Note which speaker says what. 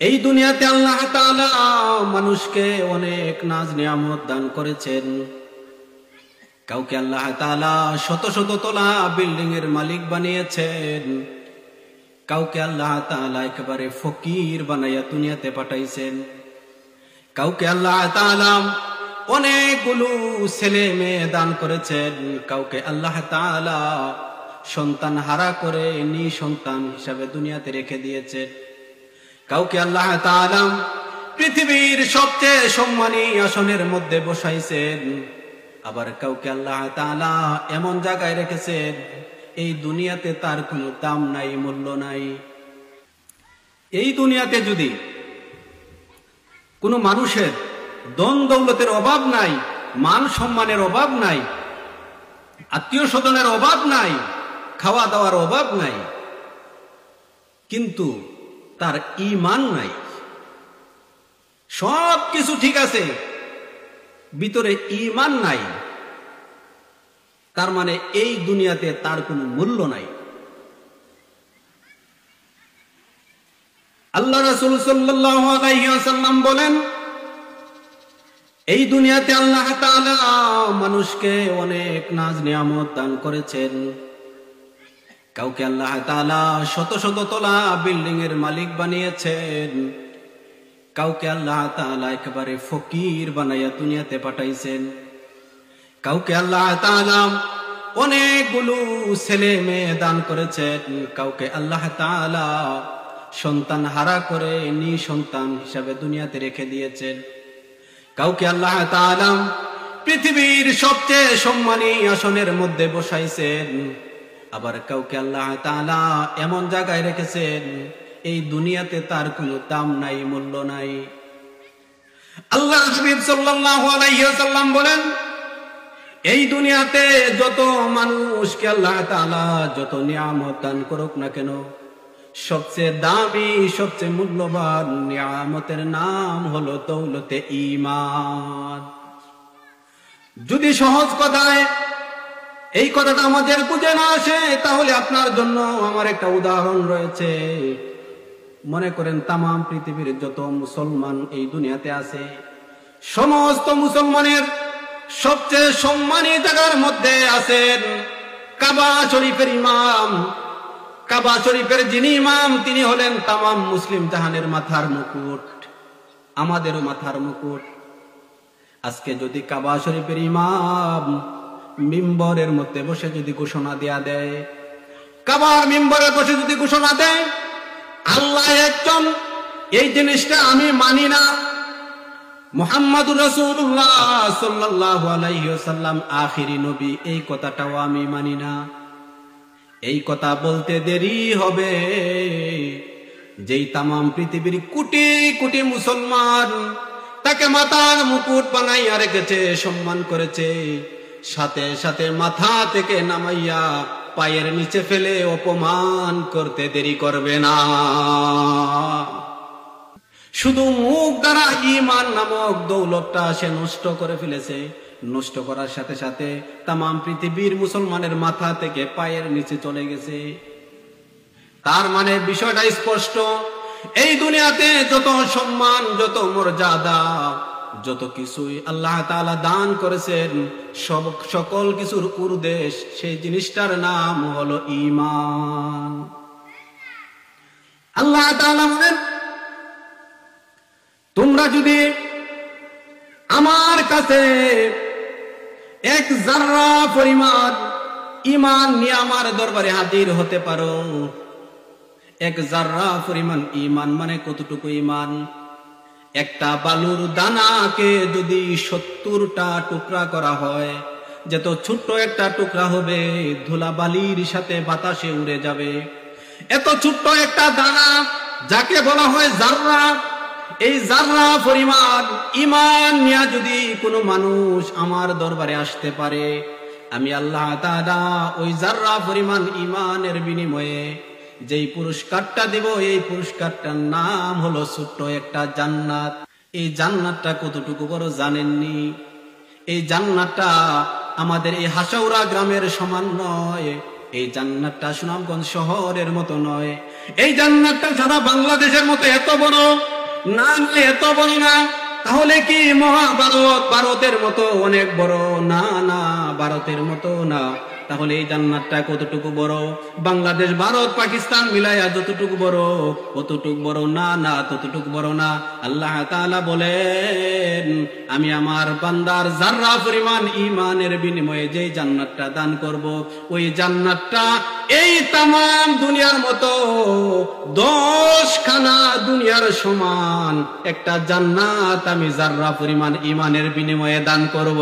Speaker 1: এই দুনিয়াতে আল্লাহ তাআলা মানুষকে অনেক নাজ নিয়ামত দান করেছেন। কাউকে আল্লাহ তাআলা শত শত তলা বিল্ডিং এর মালিক বানিয়েছেন, কাউকে আল্লাহ তাআলা একেবারে ফকির বানাইয়া দুনিয়াতে পাঠাইছেন। কাউকে আল্লাহ তাআলা অনেকগুলো ছেলে মেয়ে দান করেছেন, কাউকে আল্লাহ তাআলা সন্তান হারা করে নিঃসন্তান হিসাবে দুনিয়াতে রেখে দিয়েছেন। কাউকে আল্লাহ তাআলা পৃথিবীর সবচেয়ে সম্মানী আসনের মধ্যে বসাইছেন, আবার কাউকে আল্লাহ তাআলা এমন জায়গায় রেখেছেন এই দুনিয়াতে তার কোনো দাম নাই, মূল্য নাই। এই দুনিয়াতে যদি কোনো মানুষের ধন দৌলতের অভাব নাই, মান সম্মানের অভাব নাই, আত্মীয় স্বজনের অভাব নাই, খাওয়া দাওয়ার অভাব নাই, কিন্তু তার ঈমান নাই, সব কিছু ঠিক আছে, ভিতরে ঈমান নাই, তার মানে এই দুনিয়াতে তার কোনো মূল্য নাই। আল্লাহ রাসূল সাল্লাল্লাহু আলাইহি ওয়াসাল্লাম বলেন, এই দুনিয়াতে আল্লাহ তাআলা মানুষকে অনেক নাজ নিয়ামত দান করেছেন। কাউকে আল্লাহ তাআলা শত শত তলা বিল্ডিং এর মালিক বানিয়েছেন, কাউকে আল্লাহ তাআলা একেবারে ফকির বানাইয়া দুনিয়াতে পাঠাইছেন। কাউকে আল্লাহ তাআলা অনেকগুলো ছেলে মেয়ে দান করেছেন, কাউকে আল্লাহ তাআলা সন্তান হারা করে নিঃসন্তান হিসাবে দুনিয়াতে রেখে দিয়েছেন। কাউকে আল্লাহ তাআলা পৃথিবীর সবচেয়ে সম্মানী আসনের মধ্যে বসাইছেন, আবার কাউকে আল্লাহ তাআলা এমন জায়গায় রেখেছেন এই দুনিয়াতে তার কোনো দাম নাই, মূল্য নাই। আল্লাহ হাবিব সাল্লাল্লাহু আলাইহি ওয়াসাল্লাম বলেন, এই দুনিয়াতে যত মানুষকে আল্লাহ তাআলা যত নিয়ামত দান করুক না কেন, সবচেয়ে দামি সবচেয়ে মূল্যবান নিয়ামতের নাম হলো দৌলতে ঈমান। যদি সহজ কথায় এই কথাটা আমাদের বুঝে না আসে, তাহলে আপনার জন্য আমার একটা উদাহরণ রয়েছে। মনে করেন তাম পৃথিবীর যত মুসলমান এই দুনিয়াতে আছে, সমস্ত মুসলমানের সবচেয়ে সম্মানী জায়গার মধ্যে আছেন কাবা শরীফের ইমাম। কাবা শরীফের যিনি ইমাম তিনি হলেন তাম মুসলিম জাহানের মাথার মুকুট, আমাদেরও মাথার মুকুট। আজকে যদি কাবা শরীফের ইমাম মিম্বরের মধ্যে বসে যদি ঘোষণা দেয়া দেয়, কাবার মিম্বরে বসে যদি ঘোষণা দেয় আল্লাহ একজন, এই জিনিসটা আমি মানি না, মুহাম্মাদুর রাসূলুল্লাহ সাল্লাল্লাহু আলাইহি ওয়াসাল্লাম আখিরি নবী, এই কথাটাও আমি মানি না, এই কথা বলতে দেরি হবে যেই তাম পৃথিবীর কোটি কোটি মুসলমান তাকে মাথার মুকুট বানাইয়া রেখেছে, সম্মান করেছে, সাথে সাথে মাথা থেকে নামাইয়া পায়ের নিচে ফেলে অপমান করতে দেরি করবে না। শুধু মুখ দ্বারা ঈমান নামক দৌলতটা সে নষ্ট করে ফেলেছে, নষ্ট করার সাথে সাথে তাম পৃথিবীর মুসলমানের মাথা থেকে পায়ের নিচে চলে গেছে। তার মানে বিষয়টা স্পষ্ট, এই দুনিয়াতে যত সম্মান, যত মর্যাদা, যত কিছুই আল্লাহ তাআলা দান করেছেন, সকল কিছুর উদ্দেশ সেই জিনিসটার নাম হলো ঈমান। আল্লাহ তাআলা বলেন, তোমরা যদি আমার কাছে এক যারা পরিমাণ ঈমান নিয়ে আমার দরবারে হাজির হতে পারো, এক যারা পরিমাণ ঈমান মানে কতটুকু ঈমান? একটা বালুর দানাকে যদি 70টা টুকরা করা হয়, যত ছোট্ট একটা টুকরা হবে ধুলাবালির সাথে বাতাসে উড়ে যাবে। এত ছোট্ট একটা দানা যাকে বলা হয় যাররা, এই যাররা পরিমাণ ঈমান নিয়ে যদি কোনো মানুষ আমার দরবারে আসতে পারে, আমি আল্লাহ তাআলা ওই যাররা পরিমাণ ঈমানের বিনিময়ে যেই পুরস্কারটা দিব, এই পুরস্কারটার নাম হলো ছোট্ট একটা জান্নাত। এই জান্নাতটা কতটুকু বড় জানেননি? এই জান্নাতটা আমাদের এই হাসাউরা গ্রামের সমান নয়, এই জান্নাতটা সুনামগঞ্জ শহরের মতো নয়, এই জান্নাতটা সারা বাংলাদেশের মতো এত বড় না, এত বড় না। তাহলে কি মহাভারত ভারতের মতো অনেক বড়? না না, ভারতের মতো না। তাহলে এই জান্নাতটা কতটুকু বড়? বাংলাদেশ ভারত পাকিস্তান মিলাইয়া যতটুকু বড় অতটুকু বড় না, না ততটুকু বড় না। আল্লাহ তাআলা বলেন, আমি আমার বান্দার যাররা পরিমাণ ঈমানের বিনিময়ে যে জান্নাতটা দান করব, ওই জান্নাতটা এই তামাম দুনিয়ার মতো 10 খানা দুনিয়ার সমান একটা জান্নাত আমি যাররা পরিমাণ ঈমানের বিনিময়ে দান করব।